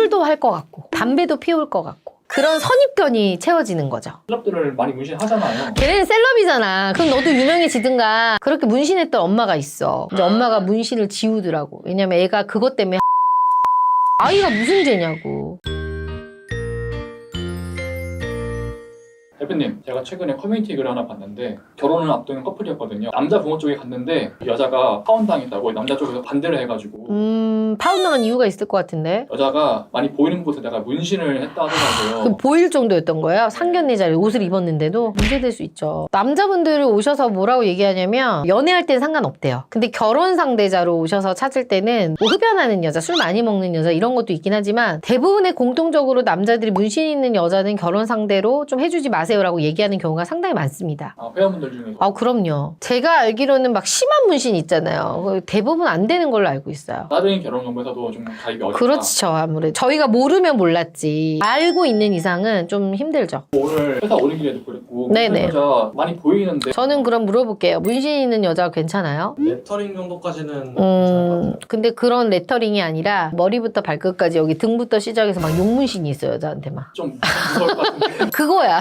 술도 할 것 같고 담배도 피울 것 같고 그런 선입견이 채워지는 거죠. 셀럽들을 많이 문신하잖아요. 걔네는 셀럽이잖아. 그럼 너도 유명해지든가. 그렇게 문신했던 엄마가 있어. 이제 엄마가 문신을 지우더라고. 왜냐면 애가 그것 때문에 아이가 무슨 죄냐고. 대표님, 제가 최근에 커뮤니티 글을 하나 봤는데 결혼을 앞두는 커플이었거든요. 남자 부모 쪽에 갔는데 여자가 파혼당했다고 남자 쪽에서 반대를 해가지고 파혼당한 이유가 있을 것 같은데. 여자가 많이 보이는 곳에다가 문신을 했다 하더라고요. 그 보일 정도였던 거예요. 상견례 자리에 옷을 입었는데도 문제될 수 있죠. 남자분들이 오셔서 뭐라고 얘기하냐면 연애할 땐 상관없대요. 근데 결혼 상대자로 오셔서 찾을 때는 뭐 흡연하는 여자, 술 많이 먹는 여자 이런 것도 있긴 하지만 대부분의 공통적으로 남자들이 문신 있는 여자는 결혼 상대로 좀 해주지 마세요라고 얘기하는 경우가 상당히 많습니다. 회원분들 중에서. 아, 그럼요. 제가 알기로는 막 심한 문신 있잖아요. 대부분 안 되는 걸로 알고 있어요. 다른 결혼관계에서도 좀 가입이 어렵다. 그렇죠. 아무래도 저희가 모르면 몰랐지 알고 있는 이상은 좀 힘들죠. 오늘 회사 오는 길에도 그랬고 네네. 여자 많이 보이는데 저는 그럼 물어볼게요. 문신 있는 여자가 괜찮아요? 레터링 정도까지는 괜찮을 것 같아요. 근데 그런 레터링이 아니라 머리부터 발끝까지 여기 등부터 시작해서 막 용문신이 있어요. 여자한테 막. 좀 무서울 것 같은데. 그거야.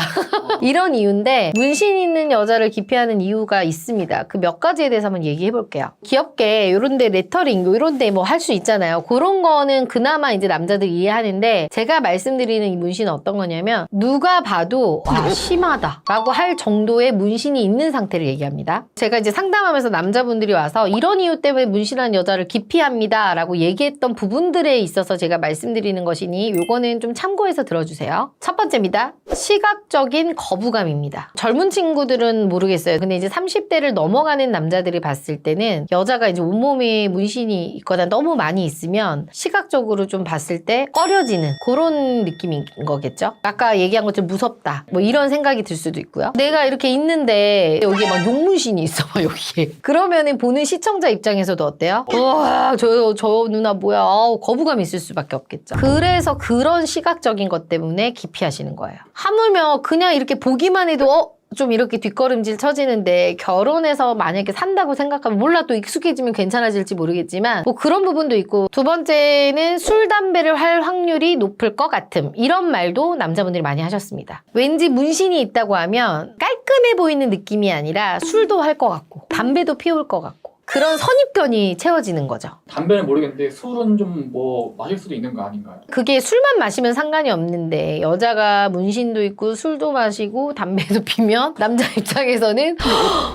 이런 이유인데 문신 있는 여자를 기피하는 이유가 있습니다. 그 몇 가지에 대해서 한번 얘기해 볼게요. 귀엽게 이런데 레터링 이런데 뭐 할 수 있잖아요. 그런 거는 그나마 이제 남자들이 이해하는데 제가 말씀드리는 이 문신은 어떤 거냐면 누가 봐도 와 심하다 라고 할 정도의 문신이 있는 상태를 얘기합니다. 제가 이제 상담하면서 남자분들이 와서 이런 이유 때문에 문신한 여자를 기피합니다 라고 얘기했던 부분들에 있어서 제가 말씀드리는 것이니 요거는 좀 참고해서 들어주세요. 첫 번째입니다. 시각적인 거부감입니다. 젊은 친구들은 모르겠어요. 근데 이제 30대를 넘어가는 남자들이 봤을 때는 여자가 이제 온몸에 문신이 있거나 너무 많이 있으면 시각적으로 좀 봤을 때 꺼려지는 그런 느낌인 거겠죠. 아까 얘기한 것처럼 무섭다 뭐 이런 생각이 들 수도 있고요. 내가 이렇게 있는데 여기에 막 용문신이 있어 막 여기에. 그러면은 보는 시청자 입장에서도 어때요? 우와 저 누나 뭐야. 아우, 거부감이 있을 수밖에 없겠죠. 그래서 그런 시각적인 것 때문에 기피하시는 거예요. 하물며 그냥 이렇게 보기만 해도 좀 이렇게 뒷걸음질 쳐지는데 결혼해서 만약에 산다고 생각하면 몰라 또 익숙해지면 괜찮아질지 모르겠지만 뭐 그런 부분도 있고 두 번째는 술, 담배를 할 확률이 높을 것 같음 이런 말도 남자분들이 많이 하셨습니다. 왠지 문신이 있다고 하면 깔끔해 보이는 느낌이 아니라 술도 할 것 같고 담배도 피울 것 같고 그런 선입견이 채워지는 거죠. 담배는 모르겠는데 술은 좀 뭐 마실 수도 있는 거 아닌가요? 그게 술만 마시면 상관이 없는데 여자가 문신도 있고 술도 마시고 담배도 피면 남자 입장에서는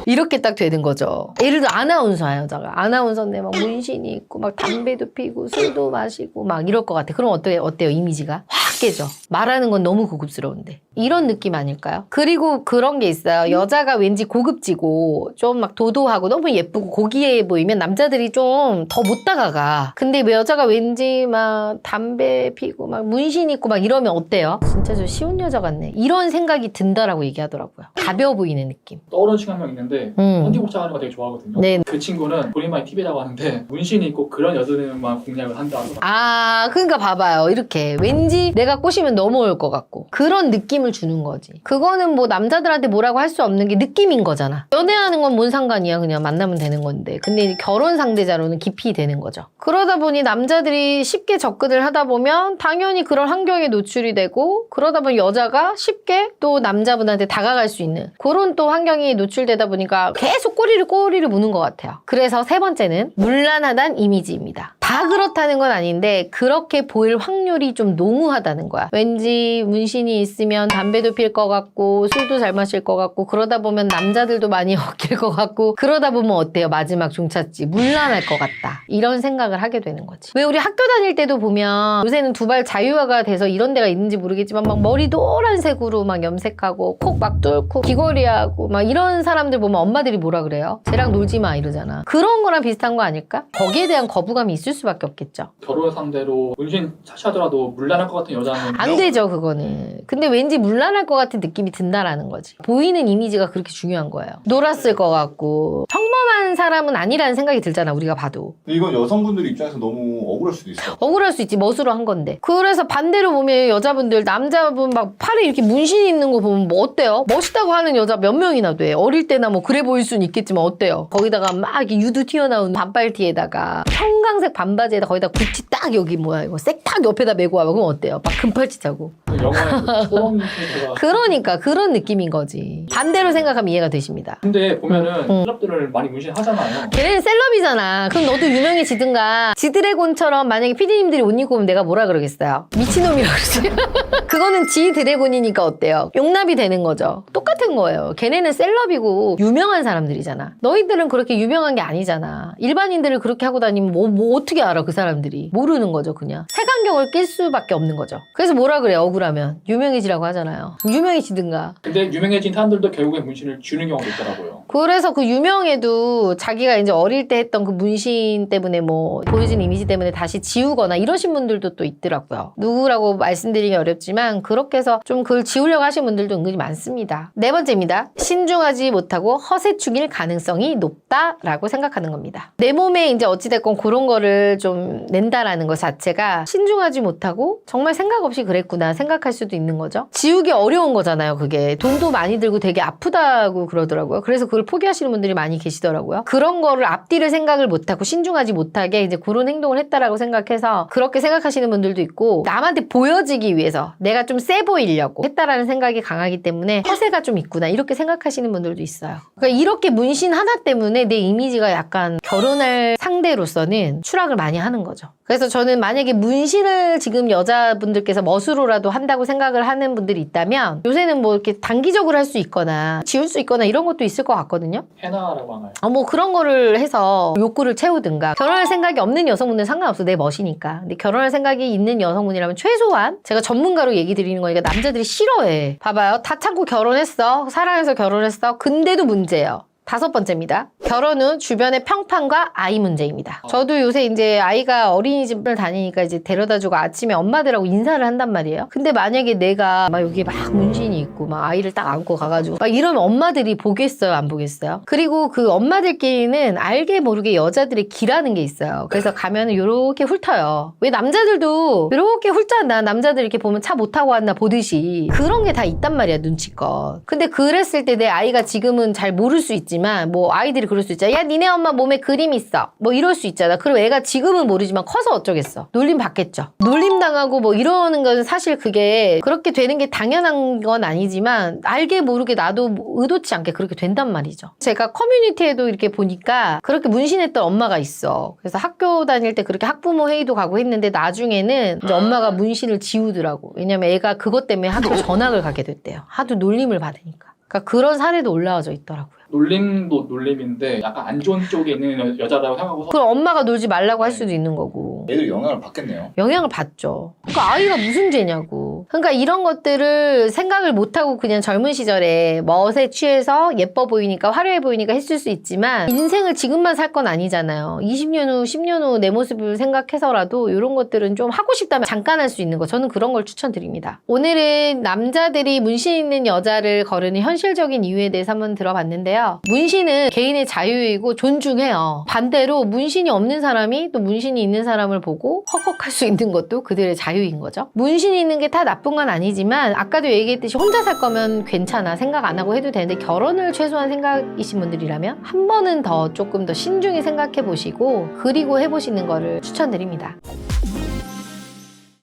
이렇게 딱 되는 거죠. 예를 들어 아나운서야 여자가. 아나운서인데 막 문신이 있고 막 담배도 피고 술도 마시고 막 이럴 것 같아. 그럼 어때요 이미지가? 확 깨져. 말하는 건 너무 고급스러운데. 이런 느낌 아닐까요? 그리고 그런 게 있어요. 여자가 왠지 고급지고 좀 막 도도하고 너무 예쁘고 고귀해 보이면 남자들이 좀 더 못 다가가. 근데 여자가 왠지 막 담배 피고 막 문신 있고 막 이러면 어때요? 진짜 저 쉬운 여자 같네. 이런 생각이 든다라고 얘기하더라고요. 가벼워 보이는 느낌. 떠오르는 친구 한 명 있는데 헌팅복장 하는 거 되게 좋아하거든요. 네. 그 친구는 본인만의 팁이라고 하는데 문신이 있고 그런 여자들만 공략을 한다 하더라고요. 아, 그러니까 봐봐요. 이렇게 왠지 내가 꼬시면 넘어올 것 같고 그런 느낌을 주는 거지. 그거는 뭐 남자들한테 뭐라고 할 수 없는 게 느낌인 거잖아. 연애하는 건 뭔 상관이야. 그냥 만나면 되는 건데. 근데 결혼 상대자로는 깊이 되는 거죠. 그러다 보니 남자들이 쉽게 접근을 하다 보면 당연히 그런 환경에 노출이 되고 그러다 보니 여자가 쉽게 또 남자분한테 다가갈 수 있는 그런 또 환경이 노출되다 보니까 계속 꼬리를 무는 것 같아요. 그래서 세 번째는 문란하다는 이미지입니다. 다 그렇다는 건 아닌데 그렇게 보일 확률이 좀 농후하다는 거야. 왠지 문신이 있으면 담배도 필 것 같고 술도 잘 마실 것 같고 그러다 보면 남자들도 많이 엮일 것 같고 그러다 보면 어때요? 마지막 종착지 문란할 것 같다. 이런 생각을 하게 되는 거지. 왜 우리 학교 다닐 때도 보면 요새는 두발 자유화가 돼서 이런 데가 있는지 모르겠지만 막 머리 노란색으로 막 염색하고 콕 막 뚫고 귀걸이하고 막 이런 사람들 보면 엄마들이 뭐라 그래요? 쟤랑 놀지 마 이러잖아. 그런 거랑 비슷한 거 아닐까? 거기에 대한 거부감이 있을 수밖에 없겠죠. 결혼 상대로 문신 차치하더라도 문란할 것 같은 여자는 안 되죠 그거는. 근데 왠지 문란할 것 같은 느낌이 든다라는 거지. 보이는 이미지가 그렇게 중요한 거예요. 놀았을 것 같고 평범한 사람은 아니라는 생각이 들잖아 우리가 봐도. 근데 이건 여성분들 입장에서 너무 억울할 수도 있어. 억울할 수 있지 멋으로 한 건데. 그래서 반대로 보면 여자분들 남자분 막 팔에 이렇게 문신 있는 거 보면 뭐 어때요? 멋있다고 하는 여자 몇 명이나 돼. 어릴 때나 뭐 그래 보일 수는 있겠지만 어때요? 거기다가 막 이렇게 유두 튀어나온 반팔티에다가 형광색 반바지에다 거기다 구찌 딱 여기 뭐야 이거 색탁 옆에다 메고 와봐. 그럼 어때요? 막 금팔찌차고. 영화에 초롱 캐릭터가. 그러니까 그런 느낌인 거지. 반대로 생각하면 이해가 되십니다. 근데 보면은 셀럽들을 많이 문신하잖아요. 걔네는 셀럽이잖아. 그럼 너도 유명해지든가. 지드래곤처럼 만약에 피디님들이 옷 입고 오면 내가 뭐라 그러겠어요? 미친놈이라고 그러지. 그거는 지 드래곤이니까 어때요? 용납이 되는 거죠. 똑같은 거예요. 걔네는 셀럽이고 유명한 사람들이잖아. 너희들은 그렇게 유명한 게 아니잖아. 일반인들을 그렇게 하고 다니면 뭐 어떻게 알아 그 사람들이. 모르는 거죠 그냥. 색안경을 낄 수밖에 없는 거죠. 그래서 뭐라 그래요 억울하면. 유명해지라고 하잖아요. 유명해지든가. 근데 유명해진 사람들도 결국에 문신을 주는 경우도 있더라고요. 그래서 그 유명해도 자기가 이제 어릴 때 했던 그 문신 때문에 뭐 보여진 이미지 때문에 다시 지우거나 이러신 분들도 또 있더라고요. 누구라고 말씀드리기 어렵지만 그렇게 해서 좀 그걸 지우려고 하신 분들도 은근히 많습니다. 네 번째입니다. 신중하지 못하고 허세 축일 가능성이 높다라고 생각하는 겁니다. 내 몸에 이제 어찌됐건 그런 거를 좀 낸다라는 것 자체가 신중하지 못하고 정말 생각 없이 그랬구나 생각할 수도 있는 거죠. 지우기 어려운 거잖아요. 그게 돈도 많이 들고 되게 아프다고 그러더라고요. 그래서 그걸 포기하시는 분들이 많이 계시더라고요. 그런 거를 앞뒤를 생각을 못하고 신중하지 못하게 이제 그런 행동을 했다라고 생각해서 그렇게 생각하시는 분들도 있고 남한테 보여지기 위해서 내가 좀 세 보이려고 했다라는 생각이 강하기 때문에 허세가 좀 있구나 이렇게 생각하시는 분들도 있어요. 그러니까 이렇게 문신 하나 때문에 내 이미지가 약간 결혼할 상대로서는 추락을 많이 하는 거죠. 그래서 저는 만약에 문신을 지금 여자분들께서 멋으로라도 한다고 생각을 하는 분들이 있다면 요새는 뭐 이렇게 단기적으로 할 수 있거나 지울 수 있거나 이런 것도 있을 것 같거든요. 헤나라고 하나요? 뭐 그런 거를 해서 욕구를 채우든가. 결혼할 생각이 없는 여성분들은 상관없어. 내 멋이니까. 근데 결혼할 생각이 있는 여성분이라면 최소한 제가 전문가로 얘기 드리는 거니까 남자들이 싫어해. 봐봐요. 다 참고 결혼했어. 사랑해서 결혼했어. 근데도 문제예요. 5번째입니다. 결혼 후 주변의 평판과 아이 문제입니다. 저도 요새 이제 아이가 어린이집을 다니니까 이제 데려다주고 아침에 엄마들하고 인사를 한단 말이에요. 근데 만약에 내가 막 여기 막 문신이 있고 막 아이를 딱 안고 가가지고 막 이러면 엄마들이 보겠어요? 안 보겠어요? 그리고 그 엄마들끼리는 알게 모르게 여자들의 기라는 게 있어요. 그래서 가면은 요렇게 훑어요. 왜 남자들도 요렇게 훑잖아. 남자들 이렇게 보면 차 못 타고 왔나 보듯이. 그런 게 다 있단 말이야, 눈치껏. 근데 그랬을 때 내 아이가 지금은 잘 모를 수 있지. 뭐 아이들이 그럴 수 있잖아. 야 니네 엄마 몸에 그림 있어. 뭐 이럴 수 있잖아. 그리고 애가 지금은 모르지만 커서 어쩌겠어. 놀림 받겠죠. 놀림 당하고 뭐 이러는 건 사실 그게 그렇게 되는 게 당연한 건 아니지만 알게 모르게 나도 의도치 않게 그렇게 된단 말이죠. 제가 커뮤니티에도 이렇게 보니까 그렇게 문신했던 엄마가 있어. 그래서 학교 다닐 때 그렇게 학부모 회의도 가고 했는데 나중에는 이제 엄마가 문신을 지우더라고. 왜냐면 애가 그것 때문에 학교 전학을 가게 됐대요. 하도 놀림을 받으니까. 그러니까 그런 사례도 올라와져 있더라고요. 놀림도 놀림인데 약간 안 좋은 쪽에 있는 여자라고 생각하고 그럼 엄마가 놀지 말라고 할 수도 있는 거고. 애들 영향을 받겠네요. 영향을 받죠. 그러니까 아이가 무슨 죄냐고. 그러니까 이런 것들을 생각을 못하고 그냥 젊은 시절에 멋에 취해서 예뻐 보이니까 화려해 보이니까 했을 수 있지만 인생을 지금만 살 건 아니잖아요. 20년 후 10년 후 내 모습을 생각해서라도 이런 것들은 좀 하고 싶다면 잠깐 할 수 있는 거 저는 그런 걸 추천드립니다. 오늘은 남자들이 문신 있는 여자를 거르는 현실적인 이유에 대해서 한번 들어봤는데요. 문신은 개인의 자유이고 존중해요. 반대로 문신이 없는 사람이 또 문신이 있는 사람을 보고 헉헉할 수 있는 것도 그들의 자유인 거죠. 문신이 있는 게 다 나쁜 건 아니지만 아까도 얘기했듯이 혼자 살 거면 괜찮아. 생각 안 하고 해도 되는데 결혼을 최소한 생각이신 분들이라면 한 번은 더 조금 더 신중히 생각해 보시고 그리고 해보시는 거를 추천드립니다.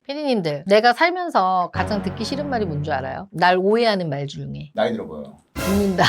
피디님들, 내가 살면서 가장 듣기 싫은 말이 뭔 줄 알아요? 날 오해하는 말 중에 나이 들어 보여. 웃는다.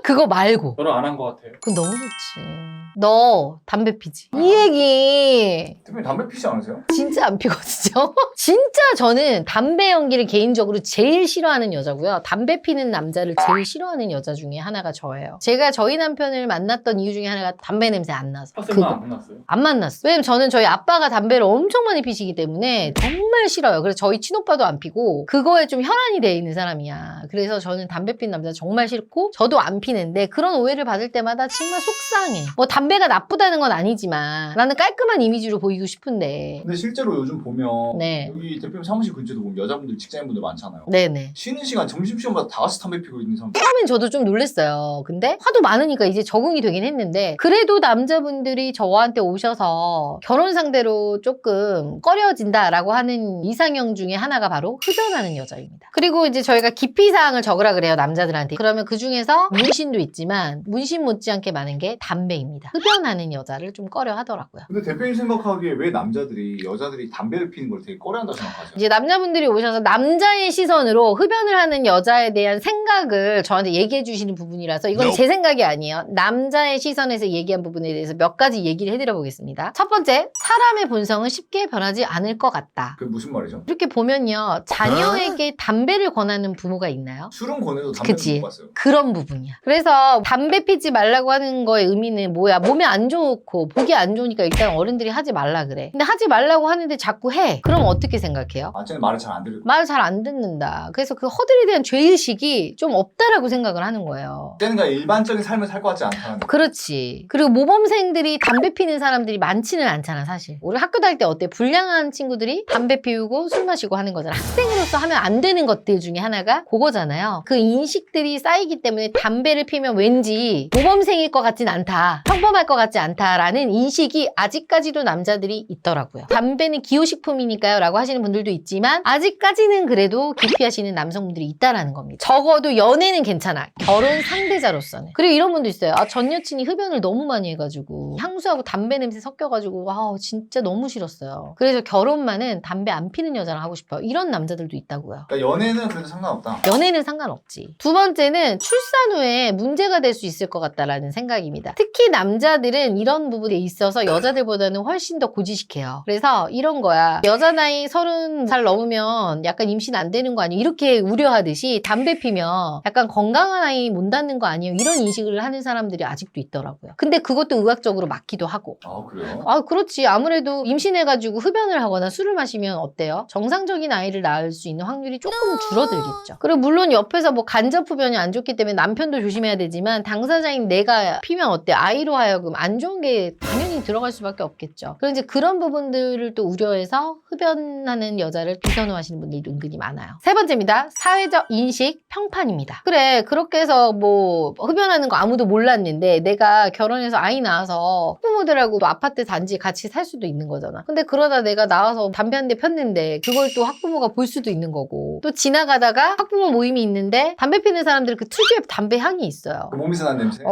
그거 말고. 결혼 안 한 것 같아요. 그건 너무 좋지. 너 담배 피지? 이 얘기 대표님 담배 피지 않으세요? 진짜 안 피거든요. 진짜 저는 담배 연기를 개인적으로 제일 싫어하는 여자고요. 담배 피는 남자를 제일 싫어하는 여자 중에 하나가 저예요. 제가 저희 남편을 만났던 이유 중에 하나가 담배 냄새 안 나서. 학생만 안 만났어요? 안 만났어. 왜냐면 저는 저희 아빠가 담배를 엄청 많이 피시기 때문에 정말 싫어요. 그래서 저희 친오빠도 안 피고 그거에 좀 혈안이 돼 있는 사람이야. 그래서 저는 담배 피는 남자 정말 싫고 저도 안 피는데 그런 오해를 받을 때마다 정말 속상해. 뭐 담배가 나쁘다는 건 아니지만 나는 깔끔한 이미지로 보이고 싶은데. 근데 실제로 요즘 보면 네. 여기 대표님 사무실 근처도 보면 여자분들 직장인분들 많잖아요. 네네. 쉬는 시간 점심시간마다 다 같이 담배 피고 있는 사람. 처음엔 저도 좀 놀랐어요. 근데 하도 많으니까 이제 적응이 되긴 했는데 그래도 남자분들이 저한테 오셔서 결혼 상대로 조금 꺼려진다라고 하는 이상형 중에 하나가 바로 흡연하는 여자입니다. 그리고 이제 저희가 기피사항을 적으라 그래요. 남자들한테. 그러면 그 중에서 문신 문신도 있지만 문신 못지않게 많은 게 담배입니다. 흡연하는 여자를 좀 꺼려 하더라고요. 근데 대표님 생각하기에 왜 남자들이 여자들이 담배를 피는 걸 되게 꺼려한다고 생각하세요? 이제 남자분들이 오셔서 남자의 시선으로 흡연을 하는 여자에 대한 생각을 저한테 얘기해 주시는 부분이라서 이건 제 생각이 아니에요. 남자의 시선에서 얘기한 부분에 대해서 몇 가지 얘기를 해드려 보겠습니다. 첫 번째, 사람의 본성은 쉽게 변하지 않을 것 같다. 그게 무슨 말이죠? 이렇게 보면요, 자녀에게 담배를 권하는 부모가 있나요? 술은 권해도 담배는 그치. 못 봤어요. 그런 부분이야. 그래서 담배 피지 말라고 하는 거의 의미는 뭐야? 몸에 안 좋고 보기 안 좋으니까 일단 어른들이 하지 말라 그래. 근데 하지 말라고 하는데 자꾸 해. 그럼 어떻게 생각해요? 아, 쟤는 말을 잘 안 들을 거예요. 말 잘 안 듣는다. 그래서 그 허들에 대한 죄의식이 좀 없다라고 생각을 하는 거예요. 쟤는 그냥 일반적인 삶을 살 것 같지 않다는 거. 그렇지. 그리고 모범생들이 담배 피는 사람들이 많지는 않잖아, 사실. 우리 학교 다닐 때 어때? 불량한 친구들이 담배 피우고 술 마시고 하는 거잖아. 학생으로서 하면 안 되는 것들 중에 하나가 그거잖아요. 그 인식들이 쌓이기 때문에 담배를 피면 왠지 모범생일 것 같진 않다. 평범할 것 같지 않다라는 인식이 아직까지도 남자들이 있더라고요. 담배는 기호식품이니까요 라고 하시는 분들도 있지만 아직까지는 그래도 기피하시는 남성분들이 있다라는 겁니다. 적어도 연애는 괜찮아. 결혼 상대자로서는. 그리고 이런 분도 있어요. 아, 전 여친이 흡연을 너무 많이 해가지고 향수하고 담배 냄새 섞여가지고 아 진짜 너무 싫었어요. 그래서 결혼만은 담배 안 피는 여자랑 하고 싶어요. 이런 남자들도 있다고요. 그러니까 연애는 그래도 상관없다. 연애는 상관없지. 두 번째는 출산 후에 문제가 될 수 있을 것 같다라는 생각입니다. 특히 남자들은 이런 부분에 있어서 여자들보다는 훨씬 더 고지식해요. 그래서 이런 거야. 여자 나이 30살 넘으면 약간 임신 안 되는 거 아니에요? 이렇게 우려하듯이 담배 피면 약간 건강한 아이 못 낳는 거 아니에요? 이런 인식을 하는 사람들이 아직도 있더라고요. 근데 그것도 의학적으로 맞기도 하고. 아, 그래요? 아, 그렇지. 아무래도 임신해가지고 흡연을 하거나 술을 마시면 어때요? 정상적인 아이를 낳을 수 있는 확률이 조금 줄어들겠죠. 그리고 물론 옆에서 뭐 간접 흡연이 안 좋기 때문에 남편도 조심해야 되지만 당사자인 내가 피면 어때? 아이로 하여금 안 좋은 게 당연히 들어갈 수밖에 없겠죠. 그리고 이제 그런 부분들을 또 우려해서 흡연하는 여자를 비선호하시는 분들도 은근히 많아요. 세 번째입니다. 사회적 인식 평판입니다. 그래, 그렇게 해서 뭐 흡연하는 거 아무도 몰랐는데 내가 결혼해서 아이 낳아서 학부모들하고 또 아파트 단지 같이 살 수도 있는 거잖아. 근데 그러다 내가 나와서 담배 한 대 폈는데 그걸 또 학부모가 볼 수도 있는 거고 또 지나가다가 학부모 모임이 있는데 담배 피는 사람들 그 특유의 담배 향이 있어요. 그 몸에서 난 냄새?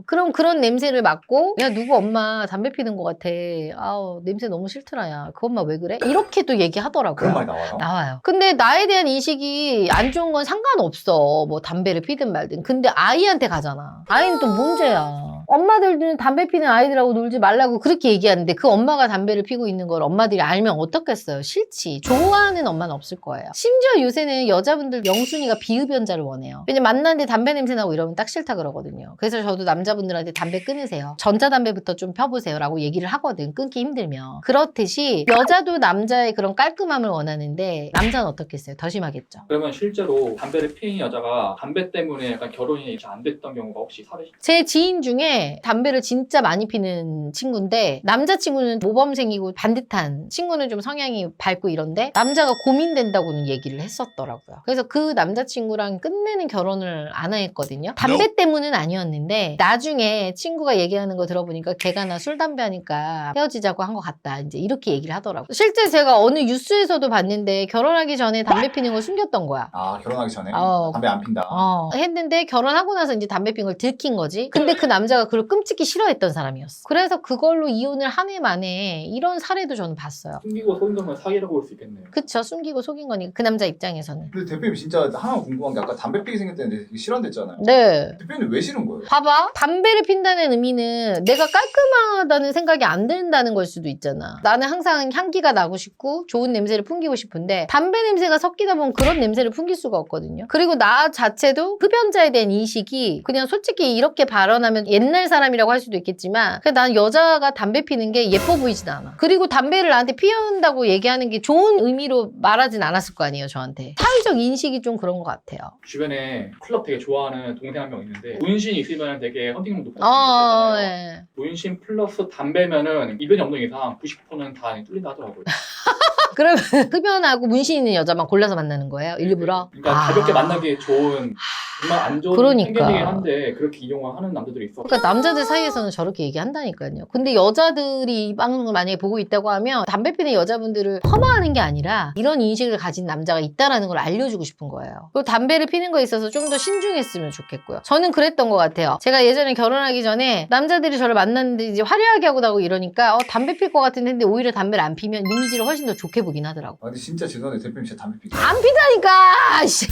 그럼 그런 냄새를 맡고 야 누구 엄마 담배 피는 것 같아. 아우 냄새 너무 싫더라 야. 그 엄마 왜 그래? 이렇게 또 얘기하더라고요. 그런 말이 나와요? 나와요. 근데 나에 대한 인식이 안 좋은 건 상관없어. 뭐 담배를 피든 말든. 근데 아이한테 가잖아. 아이는 또 문제야. 엄마들은 담배 피는 아이들하고 놀지 말라고 그렇게 얘기하는데 그 엄마가 담배를 피고 있는 걸 엄마들이 알면 어떻겠어요? 싫지. 좋아하는 엄마는 없을 거예요. 심지어 요새는 여자분들 영순이가 비흡연자를 원해요. 왜냐면 만났는데 담배 냄새 나고 이러면 딱 싫다 그러거든요. 그래서 저도 남자분들한테 담배 끊으세요. 전자담배부터 좀 펴보세요 라고 얘기를 하거든. 끊기 힘들면. 그렇듯이 여자도 남자의 그런 깔끔함을 원하는데 남자는 어떻겠어요? 더 심하겠죠. 그러면 실제로 담배를 피는 여자가 담배 때문에 약간 결혼이 잘 안 됐던 경우가 혹시 사례? 제 지인 중에 담배를 진짜 많이 피는 친구인데 남자친구는 모범생이고 반듯한 친구는 좀 성향이 밝고 이런데 남자가 고민된다고는 얘기를 했었더라고요. 그래서 그 남자친구랑 끝내는 결혼을 안 했거든요. 담배 때문은 아니었는데 나중에 친구가 얘기하는 거 들어보니까 걔가 나 술 담배 하니까 헤어지자고 한 것 같다. 이제 이렇게 얘기를 하더라고요. 실제 제가 어느 뉴스에서도 봤는데 결혼하기 전에 담배 피는 걸 숨겼던 거야. 아, 결혼하기 전에? 어. 담배 안 핀다. 했는데 결혼하고 나서 이제 담배 핀 걸 들킨 거지. 근데 그 남자가 그걸 끔찍히 싫어했던 사람이었어. 그래서 그걸로 이혼을 한 해 만에 이런 사례도 저는 봤어요. 숨기고 속인 거면 사기라고 볼 수 있겠네요. 그쵸. 숨기고 속인 거니까 그 남자 입장에서는. 근데 대표님 진짜 하나 궁금한 게 아까 담배 피게 생겼다는데 되게 싫어한댔잖아요. 네. 대표님 왜 싫은 거예요? 봐봐. 담배를 핀다는 의미는 내가 깔끔하다는 생각이 안 든다는 걸 수도 있잖아. 나는 항상 향기가 나고 싶고 좋은 냄새를 풍기고 싶은데 담배 냄새가 섞이다 보면 그런 냄새를 풍길 수가 없거든요. 그리고 나 자체도 흡연자에 대한 인식이 그냥 솔직히 이렇게 발언하면 옛날 사람이라고 할 수도 있겠지만 그냥 난 여자가 담배 피는 게 예뻐 보이진 않아. 그리고 담배를 나한테 피운다고 얘기하는 게 좋은 의미로 말하진 않았을 거 아니에요, 저한테. 사회적 인식이 좀 그런 것 같아요. 주변에 클럽 되게 좋아하는 동생 한 명 있는데 문신이 있으면 되게 헌팅력 높고 예. 문신 플러스 담배면은 이변이 없는 이상 90%는 다 뚫린다 하더라고요. 그러면 흡연하고 문신 있는 여자만 골라서 만나는 거예요? 일부러? 그러니까 가볍게 만나기에 좋은 정말 안 좋은 그러니까. 편견이긴 한데 그렇게 이용하는 남자들이 있어. 그러니까 남자들 사이에서는 저렇게 얘기한다니까요. 근데 여자들이 이 방송을 만약에 보고 있다고 하면 담배 피는 여자분들을 폄하하는 게 아니라 이런 인식을 가진 남자가 있다라는 걸 알려주고 싶은 거예요. 그리고 담배를 피는 거에 있어서 좀 더 신중했으면 좋겠고요. 저는 그랬던 것 같아요. 제가 예전에 결혼하기 전에 남자들이 저를 만났는데 이제 화려하게 하고 나고 이러니까 담배 필 것 같은데 근데 오히려 담배를 안 피면 이미지를 훨씬 더 좋게 보긴 하더라고. 아, 근데 진짜 죄송한데 대표님 진짜 담배 피죠? 안 피다니까! 씨.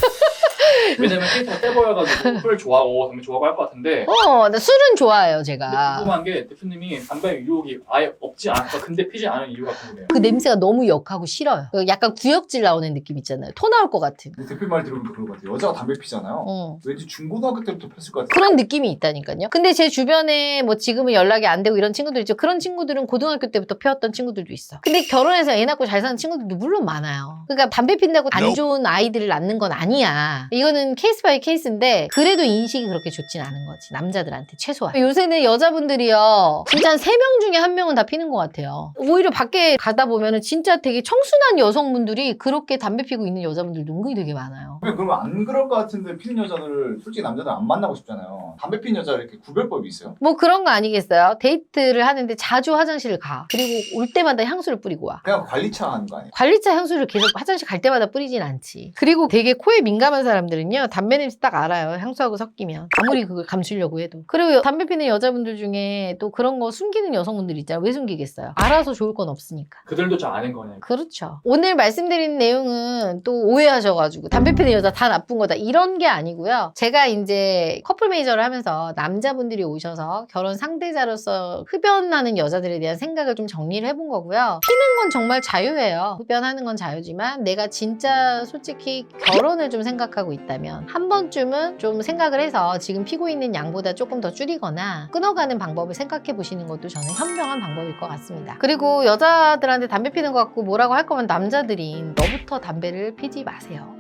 왜냐면 케이스가 세 보여가지고 술 좋아하고 담배 좋아하고 할 것 같은데 나 술은 좋아해요, 근데 제가. 궁금한 게 대표님이 담배 유혹이 아예 없지 않을까 근데 피지 않은 이유가 궁금해요. 그 냄새가 너무 역하고 싫어요. 그 약간 구역질 나오는 느낌 있잖아요. 토 나올 것 같은. 근데 대표님 말 들으면 그런 것 같아요. 여자가 담배 피잖아요. 왠지 중고등학교 때부터 폈을 것 같아요. 그런 느낌이 있다니까요. 근데 제 주변에 뭐 지금은 연락이 안 되고 이런 친구들 있죠. 그런 친구들은 고등학교 때부터 피웠던 친구들도 있어. 근데 결혼해서 애 낳고 잘 사는 친구들도 물론 많아요. 그러니까 담배 핀다고 안 좋은 아이들을 낳는 건 아니야. 이거는 케이스 바이 케이스인데 그래도 인식이 그렇게 좋진 않은 거지. 남자들한테 최소한. 요새는 여자분들이요. 진짜 한 3명 중에 1명은 다 피는 것 같아요. 오히려 밖에 가다 보면은 진짜 되게 청순한 여성분들이 그렇게 담배 피고 있는 여자분들도 은근히 되게 많아요. 그러면 안 그럴 것 같은데 피는 여자들을 솔직히 남자들 안 만나고 싶잖아요. 담배 피는 여자 이렇게 구별법이 있어요? 뭐 그런 거 아니겠어요? 데이트를 하는데 자주 화장실을 가. 그리고 올 때마다 향수를 뿌리고 와. 그냥 관리차 하는 거 아니에요? 관리차 향수를 계속 화장실 갈 때마다 뿌리진 않지. 그리고 되게 코에 민감한 사람들은요. 담배 냄새 딱 알아요. 향수하고 섞이면. 아무리 그걸 감추려고 해도. 그리고 담배 피는 여자분들 중에 또 그런 거 숨기는 여성분들 있잖아요. 왜 숨기겠어요? 알아서 좋을 건 없으니까. 그들도 잘 아는 거네. 그렇죠. 오늘 말씀드린 내용은 또 오해하셔가지고 담배 피는 여자 다 나쁜 거다 이런 게 아니고요. 제가 이제 커플 메이저를 하면서 남자분들이 오셔서 결혼 상대자로서 흡연하는 여자들에 대한 생각을 좀 정리를 해본 거고요. 피는 건 정말 자유예요. 흡연하는 건 자유지만 내가 진짜 솔직히 결혼을 좀 생각하고 있다면 한 번쯤은 좀 생각을 해서 지금 피고 있는 양보다 조금 더 줄이거나 끊어가는 방법을 생각해 보시는 것도 저는 현명한 방법일 것 같습니다. 그리고 여자들한테 담배 피는 것 같고 뭐라고 할 거면 남자들이 너부터 담배를 피지 마세요.